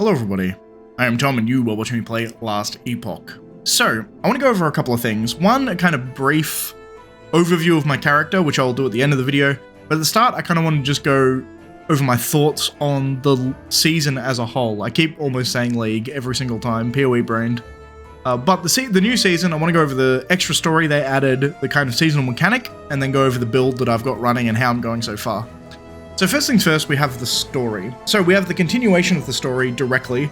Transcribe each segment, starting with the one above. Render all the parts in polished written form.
Hello everybody, I am Tom and you are watching me play Last Epoch. So, I want to go over a couple of things. One, a kind of brief overview of my character, which I'll do at the end of the video. But at the start, I kind of want to just go over my thoughts on the season as a whole. I keep almost saying League every single time, PoE brained. But the new season, I want to go over the extra story they added, the kind of seasonal mechanic, and then go over the build that I've got running and how I'm going so far. So first things first, we have the story. So we have the continuation of the story directly.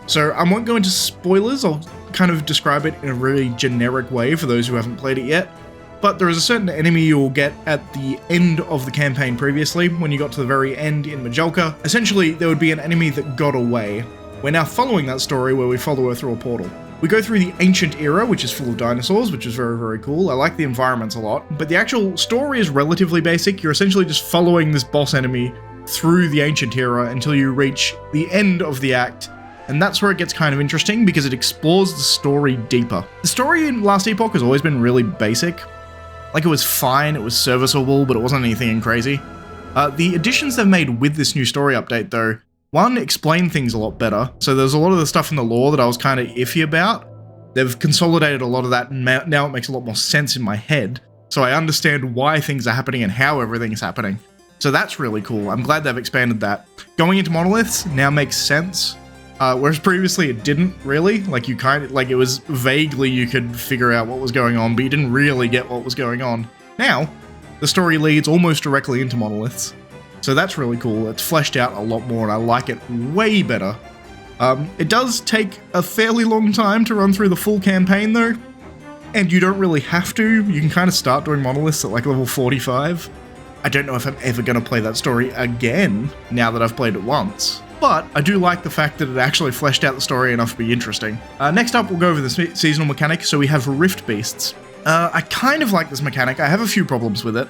So I won't go into spoilers, I'll kind of describe it in a really generic way for those who haven't played it yet. But there is a certain enemy you will get at the end of the campaign previously, when you got to the very end in Majolka. Essentially, there would be an enemy that got away. We're now following that story where we follow her through a portal. We go through the ancient era, which is full of dinosaurs, which is very, very cool. I like the environments a lot, but the actual story is relatively basic. You're essentially just following this boss enemy through the ancient era until you reach the end of the act, and that's where it gets kind of interesting because it explores the story deeper. The story in Last Epoch has always been really basic. Like, it was fine, it was serviceable, but it wasn't anything crazy. The additions they've made with this new story update, though, one, explain things a lot better. So there's a lot of the stuff in the lore that I was kind of iffy about. They've consolidated a lot of that, and now it makes a lot more sense in my head. So I understand why things are happening and how everything is happening. So that's really cool. I'm glad they've expanded that. Going into monoliths now makes sense. Whereas previously it didn't really. Like, it was vaguely you could figure out what was going on, but you didn't really get what was going on. Now, the story leads almost directly into monoliths. So that's really cool. It's fleshed out a lot more and I like it way better. It does take a fairly long time to run through the full campaign though, and you don't really have to. You can kind of start doing monoliths at like level 45. I don't know if I'm ever going to play that story again now that I've played it once, but I do like the fact that it actually fleshed out the story enough to be interesting. Next up, we'll go over the seasonal mechanic. So we have Rift Beasts. I kind of like this mechanic. I have a few problems with it.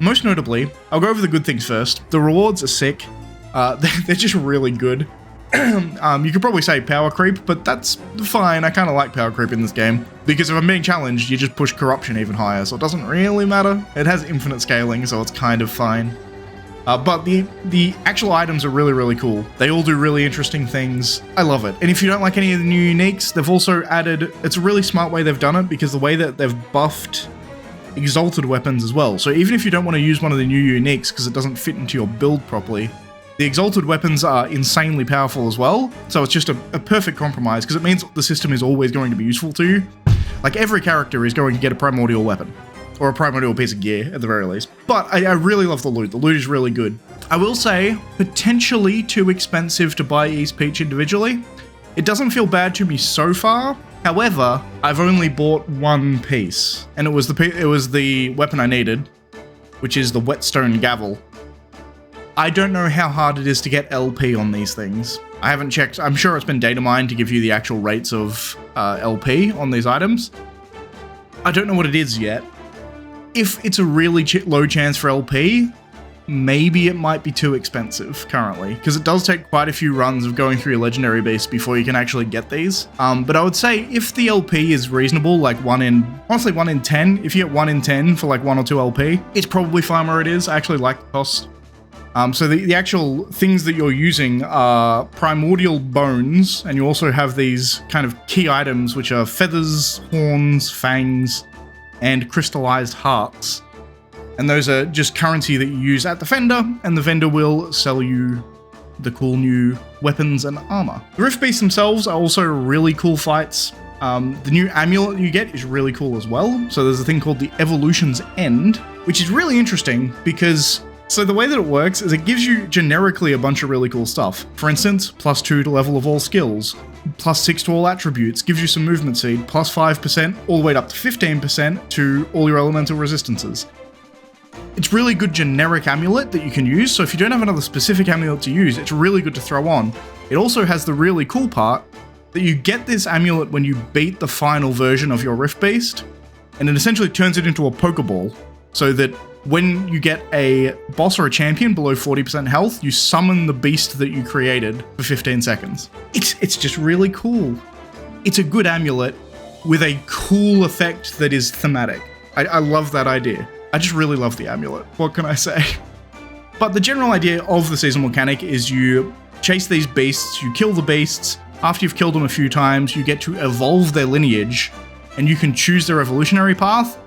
Most notably, I'll go over the good things first. The rewards are sick. They're just really good. You could probably say power creep, but that's fine. I kind of like power creep in this game, because if I'm being challenged, you just push corruption even higher, so it doesn't really matter. It has infinite scaling, so it's kind of fine. But the actual items are really, really cool. They all do really interesting things. I love it. And if you don't like any of the new uniques, they've also added... It's a really smart way they've done it, because the way that they've buffed exalted weapons as well. So even if you don't want to use one of the new uniques because it doesn't fit into your build properly, the exalted weapons are insanely powerful as well. So it's just a perfect compromise, because it means the system is always going to be useful to you. Like, every character is going to get a primordial weapon, or a primordial piece of gear at the very least. But I really love the loot. The loot is really good. I will say, potentially too expensive to buy East Peach individually. It doesn't feel bad to me so far. However, I've only bought one piece, and it was the weapon I needed, which is the whetstone gavel. I don't know how hard it is to get LP on these things. I haven't checked. I'm sure it's been data mined to give you the actual rates of LP on these items. I don't know what it is yet. If it's a really low chance for LP, maybe it might be too expensive currently, because it does take quite a few runs of going through your legendary beast before you can actually get these. But I would say if the LP is reasonable, like 1 in 10, if you get 1 in 10 for like 1 or 2 LP, it's probably fine where it is. I actually like the cost. So the actual things that you're using are primordial bones, and you also have these kind of key items, which are feathers, horns, fangs, and crystallized hearts. And those are just currency that you use at the vendor, and the vendor will sell you the cool new weapons and armor. The Rift Beasts themselves are also really cool fights. The new amulet you get is really cool as well. So there's a thing called the Evolution's End, which is really interesting because... So the way that it works is it gives you generically a bunch of really cool stuff. For instance, +2 to level of all skills, +6 to all attributes, gives you some movement speed, +5% all the way up to 15% to all your elemental resistances. It's really good generic amulet that you can use, so if you don't have another specific amulet to use, it's really good to throw on. It also has the really cool part that you get this amulet when you beat the final version of your Rift Beast, and it essentially turns it into a Pokeball, so that when you get a boss or a champion below 40% health, you summon the beast that you created for 15 seconds. It's just really cool. It's a good amulet with a cool effect that is thematic. I love that idea. I just really love the amulet. What can I say? But the general idea of the seasonal mechanic is you chase these beasts, you kill the beasts. After you've killed them a few times, you get to evolve their lineage, and you can choose their evolutionary path.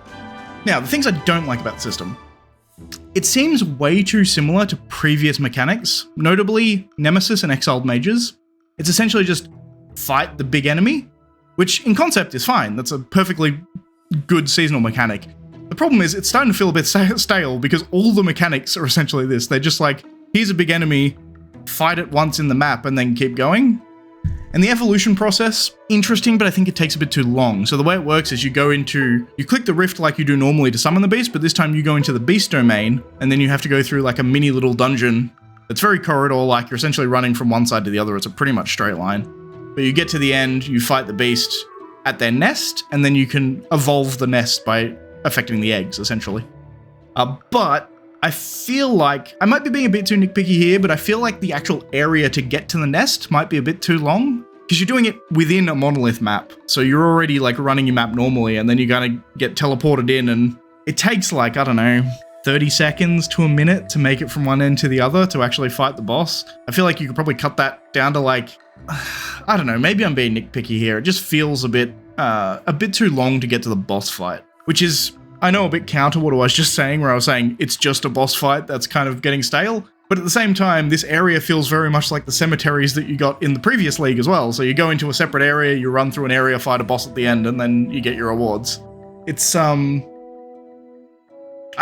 Now, the things I don't like about the system. It seems way too similar to previous mechanics, notably Nemesis and Exiled Mages. It's essentially just fight the big enemy, which in concept is fine. That's a perfectly good seasonal mechanic. The problem is it's starting to feel a bit stale because all the mechanics are essentially this. They're just like, here's a big enemy, fight it once in the map and then keep going. And the evolution process, interesting, but I think it takes a bit too long. So the way it works is you click the rift like you do normally to summon the beast, but this time you go into the beast domain, and then you have to go through like a mini little dungeon that's very corridor-like. You're essentially running from one side to the other. It's a pretty much straight line. But you get to the end, you fight the beast at their nest, and then you can evolve the nest by affecting the eggs, essentially. But I feel like, I might be being a bit too nitpicky here, but I feel like the actual area to get to the nest might be a bit too long, because you're doing it within a monolith map. So you're already like running your map normally, and then you're gonna get teleported in, and it takes like, I don't know, 30 seconds to a minute to make it from one end to the other to actually fight the boss. I feel like you could probably cut that down to like, I don't know, maybe I'm being nitpicky here. It just feels a bit too long to get to the boss fight, which is, I know, a bit counter what I was just saying, where I was saying it's just a boss fight that's kind of getting stale. But at the same time, this area feels very much like the cemeteries that you got in the previous league as well. So you go into a separate area, you run through an area, fight a boss at the end, and then you get your rewards. It's, I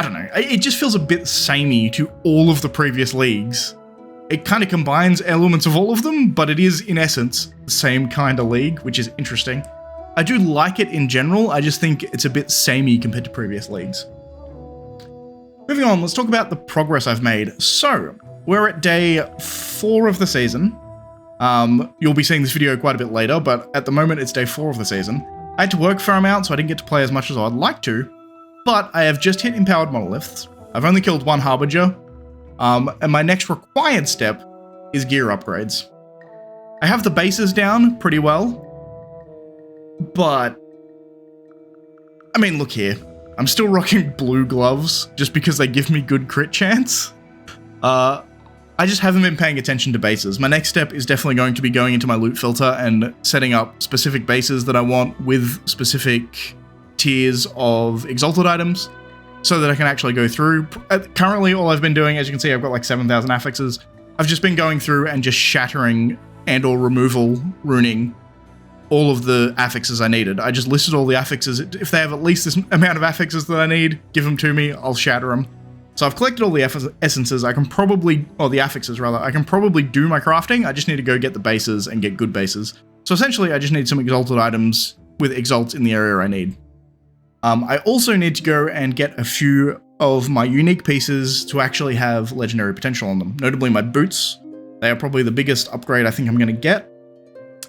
don't know. It just feels a bit samey to all of the previous leagues. It kind of combines elements of all of them, but it is, in essence, the same kind of league, which is interesting. I do like it in general, I just think it's a bit samey compared to previous leagues. Moving on, let's talk about the progress I've made. So, we're at day 4 of the season. You'll be seeing this video quite a bit later, but at the moment it's day 4 of the season. I had to work for a amount, so I didn't get to play as much as I'd like to, but I have just hit empowered monoliths. I've only killed 1 harbinger, and my next required step is gear upgrades. I have the bases down pretty well, but I mean, look here. I'm still rocking blue gloves just because they give me good crit chance. I just haven't been paying attention to bases. My next step is definitely going to be going into my loot filter and setting up specific bases that I want with specific tiers of exalted items so that I can actually go through. Currently, all I've been doing, as you can see, I've got like 7,000 affixes. I've just been going through and just shattering and or removal runing all of the affixes I needed. I just listed all the affixes. If they have at least this amount of affixes that I need, give them to me, I'll shatter them. So I've collected all the essences. I can probably, or the affixes rather, I can probably do my crafting. I just need to go get the bases and get good bases. So essentially, I just need some exalted items with exalts in the area I need. I also need to go and get a few of my unique pieces to actually have legendary potential on them. Notably my boots. They are probably the biggest upgrade I think I'm going to get,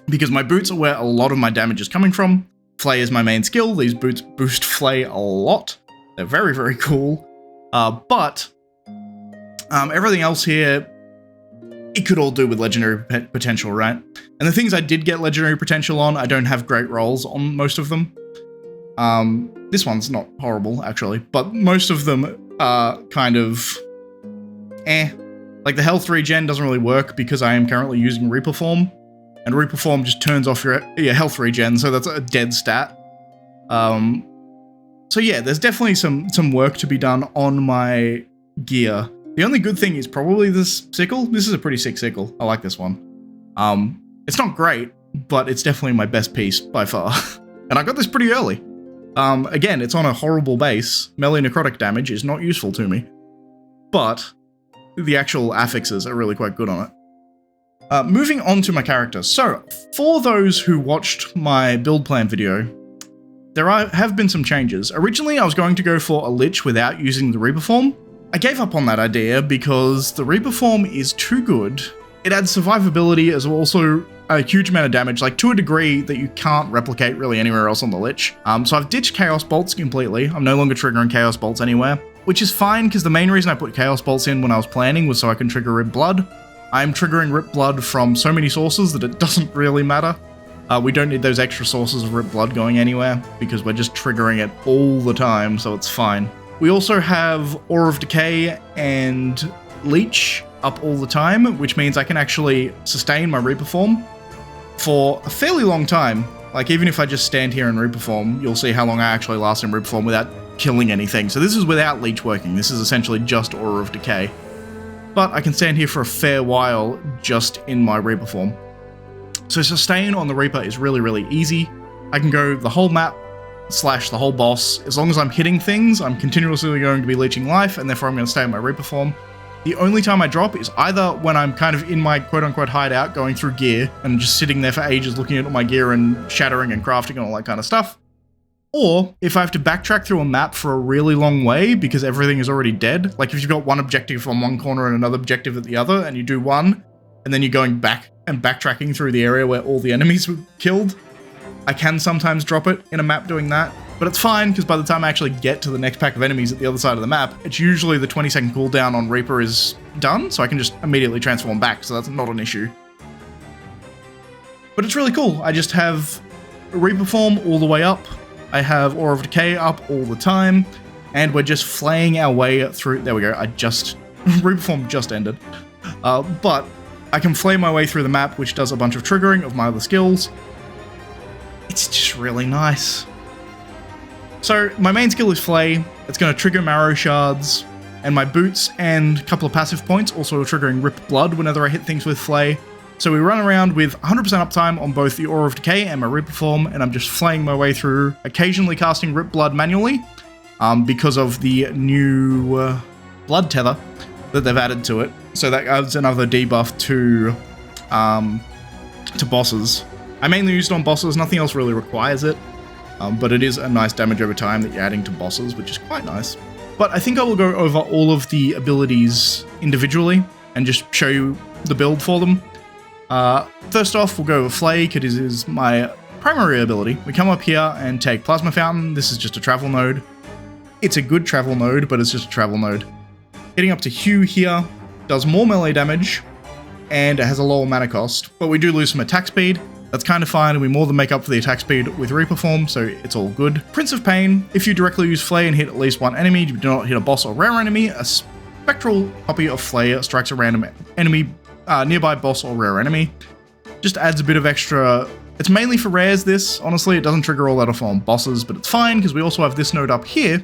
because my boots are where a lot of my damage is coming from. Flay is my main skill. These boots boost Flay a lot. They're very, very cool. But everything else here, it could all do with legendary potential, right? And the things I did get legendary potential on, I don't have great rolls on most of them. This one's not horrible, actually, but most of them are kind of Like the health regen doesn't really work because I am currently using Reaper Form. And Reaper Form just turns off your health regen, so that's a dead stat. So yeah, there's definitely some work to be done on my gear. The only good thing is probably this sickle. This is a pretty sick sickle. I like this one. It's not great, but it's definitely my best piece by far. And I got this pretty early. Again, it's on a horrible base. Melee necrotic damage is not useful to me, but the actual affixes are really quite good on it. Moving on to my character. So, for those who watched my build plan video, there have been some changes. Originally, I was going to go for a Lich without using the Reaper Form. I gave up on that idea because the Reaper Form is too good. It adds survivability as also a huge amount of damage, like to a degree that you can't replicate really anywhere else on the Lich. So I've ditched Chaos Bolts completely. I'm no longer triggering Chaos Bolts anywhere, which is fine because the main reason I put Chaos Bolts in when I was planning was so I can trigger Rip Blood. I'm triggering Rip Blood from so many sources that it doesn't really matter. We don't need those extra sources of Rip Blood going anywhere because we're just triggering it all the time, so it's fine. We also have Aura of Decay and Leech up all the time, which means I can actually sustain my Reaper form for a fairly long time. Like, even if I just stand here and Reaper form, you'll see how long I actually last in Reaper form without killing anything. So this is without leech working. This is essentially just Aura of Decay. But I can stand here for a fair while just in my Reaper form. So sustain on the Reaper is really, really easy. I can go the whole map / the whole boss. As long as I'm hitting things, I'm continuously going to be leeching life, and therefore I'm going to stay in my Reaper form. The only time I drop is either when I'm kind of in my quote-unquote hideout going through gear and just sitting there for ages looking at all my gear and shattering and crafting and all that kind of stuff. Or if I have to backtrack through a map for a really long way because everything is already dead. Like if you've got one objective on one corner and another objective at the other, and you do one, and then you're going back and backtracking through the area where all the enemies were killed. I can sometimes drop it in a map doing that, but it's fine because by the time I actually get to the next pack of enemies at the other side of the map, it's usually the 20-second cooldown on Reaper is done, so I can just immediately transform back, so that's not an issue. But it's really cool. I just have Reaper form all the way up. I have Aura of Decay up all the time, and we're just flaying our way through. There we go. Reaper form just ended. But I can flay my way through the map, which does a bunch of triggering of my other skills. It's just really nice. So my main skill is Flay. It's going to trigger Marrow Shards, and my boots and a couple of passive points also triggering Rip Blood whenever I hit things with Flay. So we run around with 100% uptime on both the Aura of Decay and my Reaper form, and I'm just flaying my way through, occasionally casting Rip Blood manually, because of the new Blood Tether that they've added to it. So that adds another debuff to bosses. I mainly use it on bosses, nothing else really requires it, but it is a nice damage over time that you're adding to bosses, which is quite nice. But I think I will go over all of the abilities individually and just show you the build for them. First off, we'll go over Flay, because it is my primary ability. We come up here and take Plasma Fountain. This is just a travel node. It's a good travel node, but it's just a travel node. Getting up to Hue here does more melee damage, and it has a lower mana cost, but we do lose some attack speed. That's kind of fine, and we more than make up for the attack speed with Reaper form, so it's all good. Prince of Pain, if you directly use Flay and hit at least one enemy, you do not hit a boss or rare enemy, a spectral copy of Flay strikes a random enemy, nearby boss or rare enemy. Just adds a bit of extra. It's mainly for rares, this. Honestly, it doesn't trigger all that off on bosses, but it's fine, because we also have this node up here.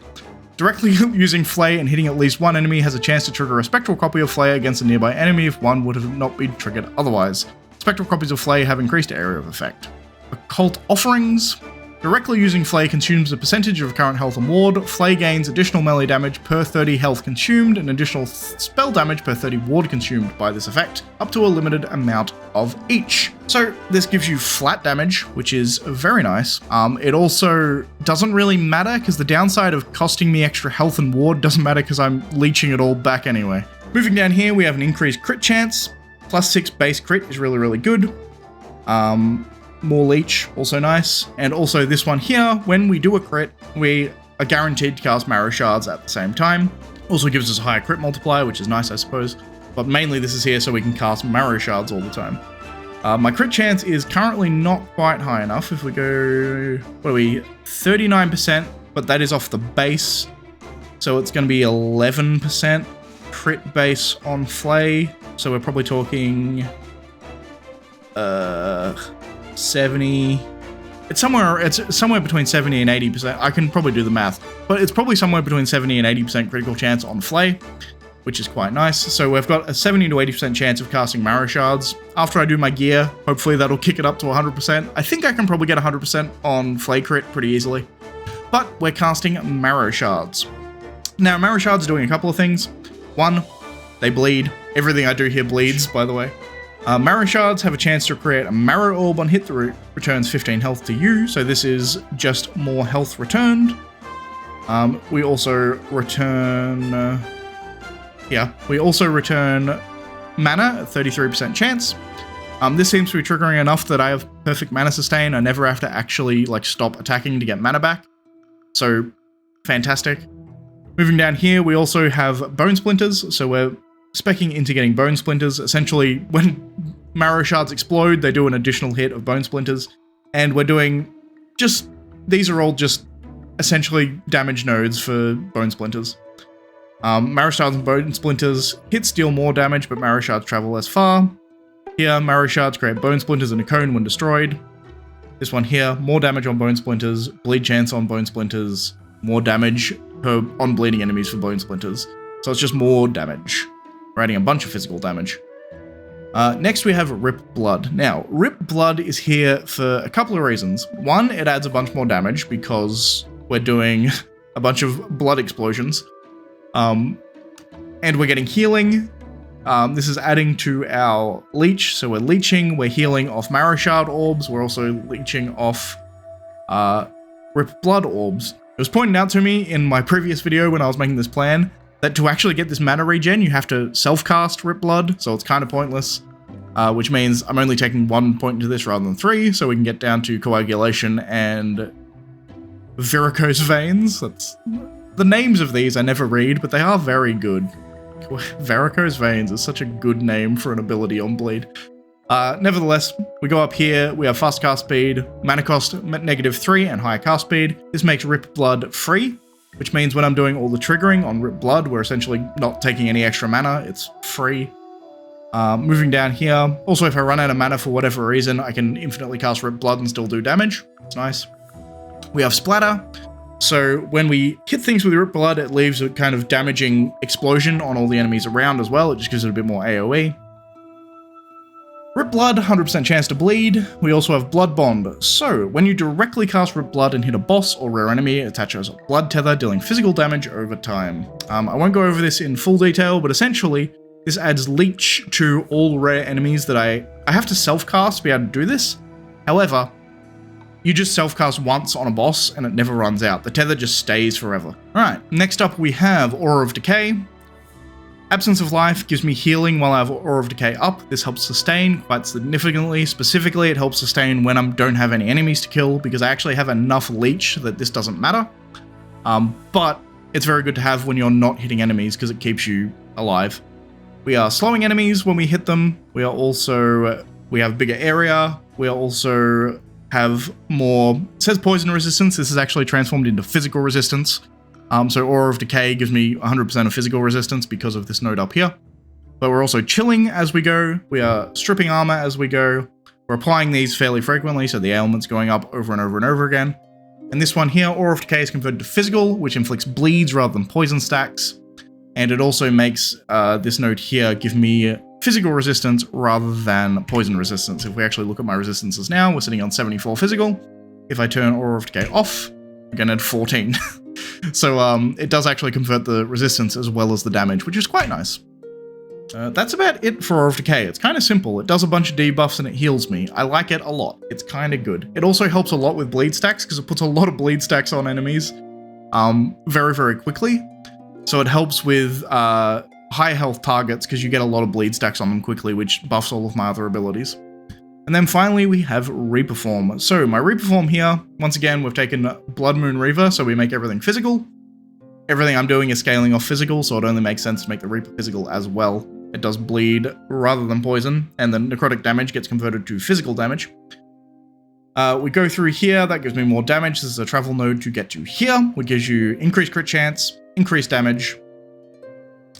Directly using Flay and hitting at least one enemy has a chance to trigger a spectral copy of Flay against a nearby enemy if one would have not been triggered otherwise. Spectral copies of Flay have increased area of effect. Occult Offerings. Directly using Flay consumes a percentage of current health and ward. Flay gains additional melee damage per 30 health consumed and additional spell damage per 30 ward consumed by this effect, up to a limited amount of each. So this gives you flat damage, which is very nice. It also doesn't really matter, because the downside of costing me extra health and ward doesn't matter because I'm leeching it all back anyway. Moving down here, we have an increased crit chance. +6 base crit is really, really good. More leech, also nice. And also this one here, when we do a crit, we are guaranteed to cast Marrow Shards at the same time. Also gives us a higher crit multiplier, which is nice, I suppose. But mainly this is here so we can cast Marrow Shards all the time. My crit chance is currently not quite high enough. If we go, what are we, 39%, but that is off the base. So it's going to be 11% crit base on Flay. So we're probably talking 70. It's somewhere between 70 and 80%. I can probably do the math, but it's probably somewhere between 70 and 80% critical chance on Flay, which is quite nice. So we've got a 70 to 80% chance of casting Marrow Shards. After I do my gear, hopefully that'll kick it up to 100%. I think I can probably get 100% on Flay crit pretty easily. But we're casting Marrow Shards. Now, Marrow Shards are doing a couple of things. One, they bleed. Everything I do here bleeds, by the way. Marrow Shards have a chance to create a Marrow Orb on hit that returns 15 health to you, so this is just more health returned. We also return... mana at 33% chance. This seems to be triggering enough that I have perfect mana sustain. I never have to actually stop attacking to get mana back. So, fantastic. Moving down here, we also have Bone Splinters, so we're speccing into getting Bone Splinters. Essentially, when Marrow Shards explode, they do an additional hit of Bone Splinters, and we're doing these are all just essentially damage nodes for Bone Splinters. Marrow shards and bone splinters hits deal more damage, but marrow shards travel less far. Here, marrow shards create bone splinters in a cone when destroyed. This one here, more damage on bone splinters, bleed chance on bone splinters, more damage on bleeding enemies for bone splinters. So it's just more damage. We're adding a bunch of physical damage. Next we have Rip Blood. Now, Rip Blood is here for a couple of reasons. One, it adds a bunch more damage because we're doing a bunch of blood explosions. And we're getting healing. This is adding to our leech, so we're leeching, we're healing off marrow shard orbs, we're also leeching off Rip Blood orbs. It was pointed out to me in my previous video when I was making this plan that to actually get this mana regen, you have to self-cast Rip Blood, so it's kind of pointless, which means I'm only taking 1 point into this rather than 3, so we can get down to coagulation and varicose veins. The names of these I never read, but they are very good. Varicose veins is such a good name for an ability on bleed. Nevertheless, we go up here, we have fast cast speed, mana cost -3 and higher cast speed. This makes Rip Blood free, which means when I'm doing all the triggering on Rip Blood, we're essentially not taking any extra mana, it's free. Moving down here, also if I run out of mana for whatever reason, I can infinitely cast Rip Blood and still do damage. It's nice. We have Splatter. So when we hit things with Rip Blood, it leaves a kind of damaging explosion on all the enemies around as well. It just gives it a bit more AoE. Rip Blood, 100% chance to bleed. We also have Blood Bond. So when you directly cast Rip Blood and hit a boss or rare enemy, it attaches a Blood Tether, dealing physical damage over time. I won't go over this in full detail, but essentially this adds leech to all rare enemies that I have to self-cast to be able to do this. However, you just self-cast once on a boss and it never runs out. The tether just stays forever. Alright, next up we have Aura of Decay. Absence of Life gives me healing while I have Aura of Decay up. This helps sustain quite significantly. Specifically, it helps sustain when I don't have any enemies to kill because I actually have enough leech that this doesn't matter. But it's very good to have when you're not hitting enemies because it keeps you alive. We are slowing enemies when we hit them. We have bigger area. We are also have more, it says poison resistance, this is actually transformed into physical resistance. So Aura of Decay gives me 100% of physical resistance because of this node up here. But we're also chilling as we go, we are stripping armor as we go, we're applying these fairly frequently, so the ailment's going up over and over and over again. And this one here, Aura of Decay is converted to physical, which inflicts bleeds rather than poison stacks. And it also makes this node here give me physical resistance rather than poison resistance. If we actually look at my resistances now, we're sitting on 74 physical. If I turn Aura of Decay off, we're going to add 14. So it does actually convert the resistance as well as the damage, which is quite nice. That's about it for Aura of Decay. It's kind of simple. It does a bunch of debuffs and it heals me. I like it a lot. It's kind of good. It also helps a lot with bleed stacks because it puts a lot of bleed stacks on enemies very, very quickly. So it helps with high health targets because you get a lot of bleed stacks on them quickly, which buffs all of my other abilities. And then finally we have Reperform. So my Reperform here, once again, we've taken Blood Moon Reaver, so we make everything physical. Everything I'm doing is scaling off physical, so it only makes sense to make the Reaper physical as well. It does bleed rather than poison, and the necrotic damage gets converted to physical damage. We go through here, that gives me more damage. This is a travel node to get to here, which gives you increased crit chance, increased damage.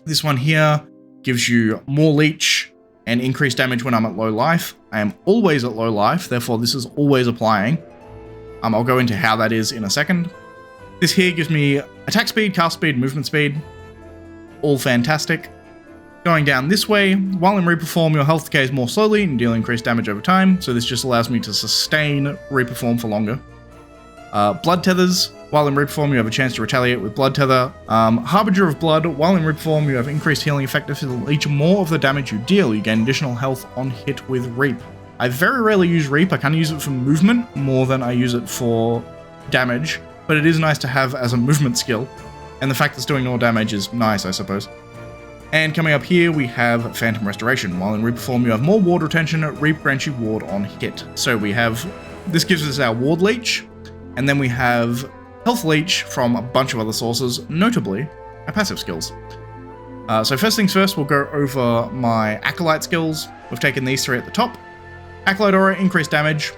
This one here gives you more leech and increased damage when I'm at low life. I am always at low life, therefore this is always applying. I'll go into how that is in a second. This here gives me attack speed, cast speed, movement speed. All fantastic. Going down this way, while in Reperform, your health decays more slowly and deal increased damage over time, so this just allows me to sustain Reperform for longer. Blood Tethers. While in Reperform, you have a chance to retaliate with Blood Tether. Harbinger of Blood. While in Reperform, you have increased healing effectiveness to leech more of the damage you deal. You gain additional health on hit with Reap. I very rarely use Reap. I kind of use it for movement more than I use it for damage, but it is nice to have as a movement skill. And the fact that it's doing more damage is nice, I suppose. And coming up here, we have Phantom Restoration. While in Reperform, you have more ward retention. Reap grants you ward on hit. So we have, this gives us our ward leech, and then we have health leech from a bunch of other sources, notably our passive skills. So first things first, we'll go over my Acolyte skills. We've taken these three at the top. Acolyte Aura, increased damage.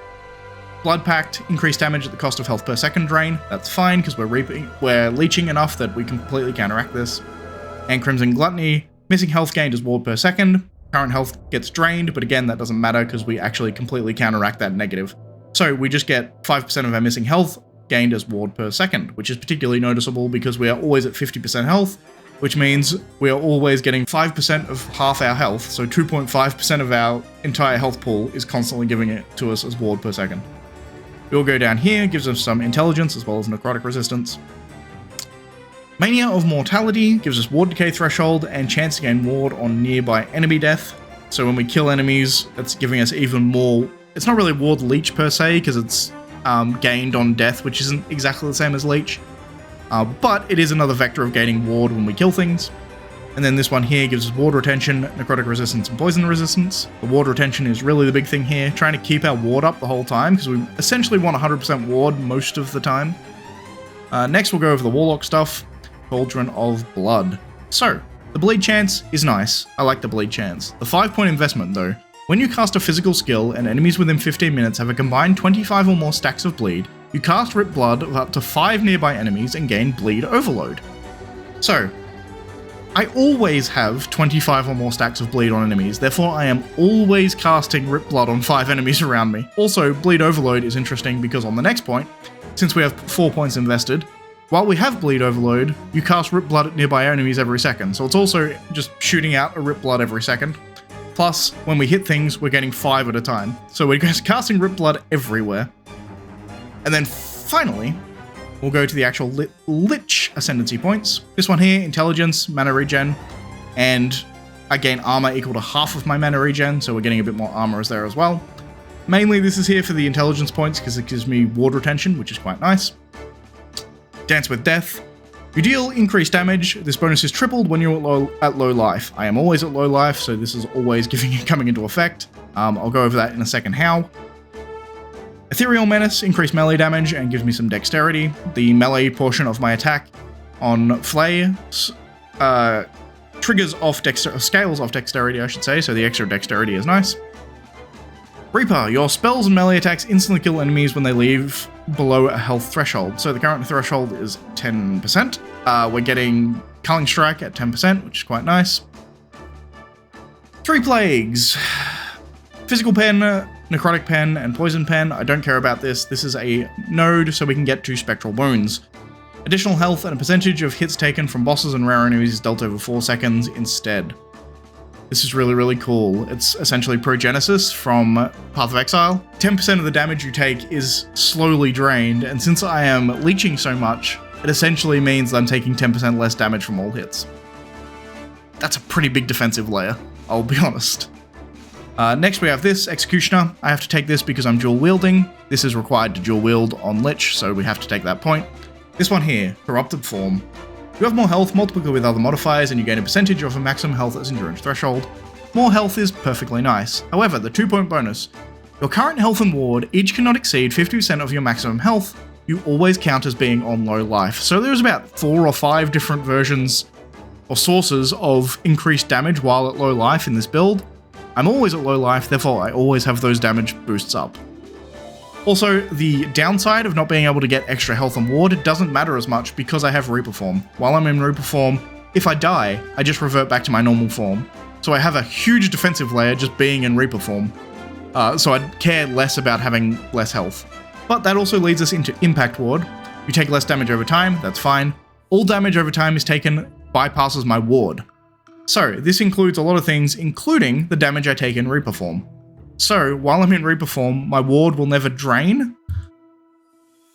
Blood Pact, increased damage at the cost of health per second drain. That's fine, because we're leeching enough that we completely counteract this. And Crimson Gluttony, missing health gained as ward per second. Current health gets drained, but again, that doesn't matter because we actually completely counteract that negative. So we just get 5% of our missing health gained as ward per second, which is particularly noticeable because we are always at 50% health, which means we are always getting 5% of half our health, so 2.5% of our entire health pool is constantly giving it to us as ward per second. We'll go down here, gives us some intelligence as well as necrotic resistance. Mania of Mortality gives us ward decay threshold and chance to gain ward on nearby enemy death. So when we kill enemies, it's giving us even more. It's not really ward leech per se, because it's gained on death, which isn't exactly the same as leech. But it is another vector of gaining ward when we kill things. And then this one here gives us ward retention, necrotic resistance, and poison resistance. The ward retention is really the big thing here, trying to keep our ward up the whole time, because we essentially want 100% ward most of the time. Next we'll go over the warlock stuff, Cauldron of Blood. So, the bleed chance is nice, I like the bleed chance. The 5-point investment though, when you cast a physical skill and enemies within 15 minutes have a combined 25 or more stacks of bleed, you cast Rip Blood of up to 5 nearby enemies and gain bleed overload. So, I always have 25 or more stacks of bleed on enemies, therefore I am always casting Rip Blood on 5 enemies around me. Also, bleed overload is interesting because on the next point, since we have 4 points invested, while we have bleed overload, you cast Rip Blood at nearby enemies every second, so it's also just shooting out a Rip Blood every second. Plus, when we hit things, we're getting 5 at a time. So we're just casting Rip Blood everywhere. And then finally, we'll go to the actual Lich Ascendancy points. This one here, Intelligence, Mana Regen, and I gain armor equal to half of my Mana Regen, so we're getting a bit more armor there as well. Mainly this is here for the Intelligence points because it gives me ward retention, which is quite nice. Dance with Death. You deal increased damage. This bonus is tripled when you're at low life. I am always at low life, so this is always coming into effect. I'll go over that in a second how. Ethereal Menace, increased melee damage and gives me some dexterity. The melee portion of my attack on Flay triggers off scales off dexterity, I should say, so the extra dexterity is nice. Reaper, your spells and melee attacks instantly kill enemies when they leave below a health threshold. So the current threshold is 10%. We're getting Culling Strike at 10%, which is quite nice. 3 Plagues. Physical Pen, Necrotic Pen, and Poison Pen. I don't care about this. This is a node, so we can get 2 Spectral Wounds. Additional health and a percentage of hits taken from bosses and rare enemies is dealt over 4 seconds instead. This is really, really cool. It's essentially Progenesis from Path of Exile. 10% of the damage you take is slowly drained, and since I am leeching so much, it essentially means I'm taking 10% less damage from all hits. That's a pretty big defensive layer, I'll be honest. Next we have this, Executioner. I have to take this because I'm dual wielding. This is required to dual wield on Lich, so we have to take that point. This one here, Corrupted Form. You have more health, multiplied with other modifiers, and you gain a percentage of a maximum health as endurance threshold. More health is perfectly nice. However, the 2-point bonus. Your current health and ward each cannot exceed 50% of your maximum health. You always count as being on low life. So there's about 4 or 5 different versions or sources of increased damage while at low life in this build. I'm always at low life, therefore I always have those damage boosts up. Also, the downside of not being able to get extra health and ward doesn't matter as much because I have Reaper Form. While I'm in Reaper Form, if I die, I just revert back to my normal form. So I have a huge defensive layer just being in Reaper Form. So I'd care less about having less health. But that also leads us into Impact Ward. You take less damage over time, that's fine. All damage over time is taken bypasses my ward. So this includes a lot of things, including the damage I take in Reaper Form. So, while I'm in Reaper Form, my ward will never drain,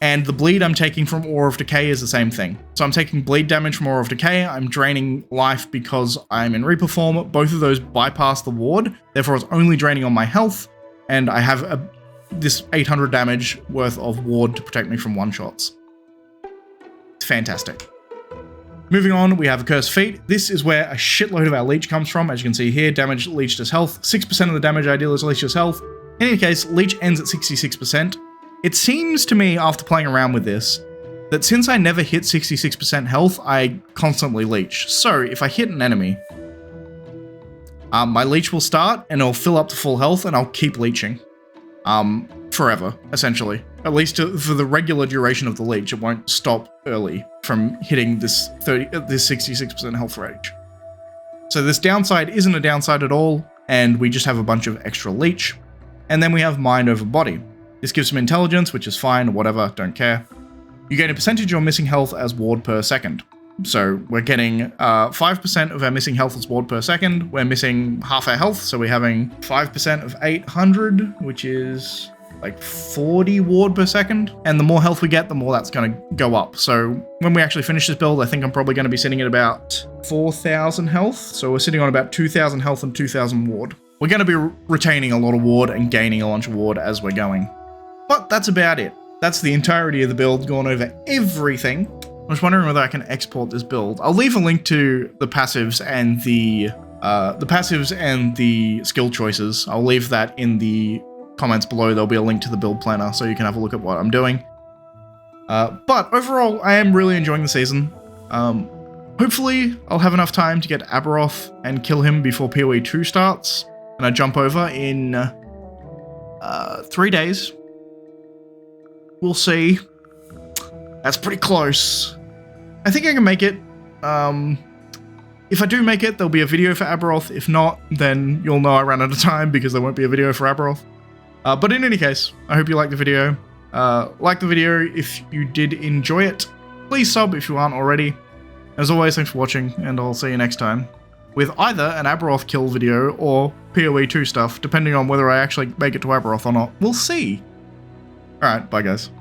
and the bleed I'm taking from Aura of Decay is the same thing. So I'm taking bleed damage from Aura of Decay, I'm draining life because I'm in Reaper Form, both of those bypass the ward, therefore it's only draining on my health, and I have this 800 damage worth of ward to protect me from one-shots. It's fantastic. Moving on, we have a Cursed Feat. This is where a shitload of our leech comes from. As you can see here, damage leeched as health. 6% of the damage I deal is leeched as health. In any case, leech ends at 66%. It seems to me, after playing around with this, that since I never hit 66% health, I constantly leech. So, if I hit an enemy, my leech will start, and it'll fill up to full health, and I'll keep leeching. Forever, essentially. At least for the regular duration of the leech, it won't stop early from hitting this 66% health range. So this downside isn't a downside at all, and we just have a bunch of extra leech. And then we have mind over body. This gives some intelligence, which is fine, whatever, don't care. You gain a percentage of your missing health as ward per second. So we're getting 5% of our missing health as ward per second. We're missing half our health, so we're having 5% of 800, which is like 40 ward per second. And the more health we get, the more that's going to go up. So when we actually finish this build, I think I'm probably going to be sitting at about 4,000 health. So we're sitting on about 2,000 health and 2,000 ward. We're going to be retaining a lot of ward and gaining a bunch of ward as we're going. But that's about it. That's the entirety of the build, going over everything. I was wondering whether I can export this build. I'll leave a link to the passives and the skill choices. I'll leave that in the comments below. There'll be a link to the build planner so you can have a look at what I'm doing. But overall, I am really enjoying the season. Hopefully, I'll have enough time to get Aberoth and kill him before PoE 2 starts. And I jump over in 3 days. We'll see. That's pretty close. I think I can make it. If I do make it, there'll be a video for Aberoth. If not, then you'll know I ran out of time because there won't be a video for Aberoth. But in any case, I hope you liked the video. Like the video if you did enjoy it. Please sub if you aren't already. As always, thanks for watching, and I'll see you next time with either an Aberoth kill video or PoE 2 stuff, depending on whether I actually make it to Aberoth or not. We'll see. Alright, bye guys.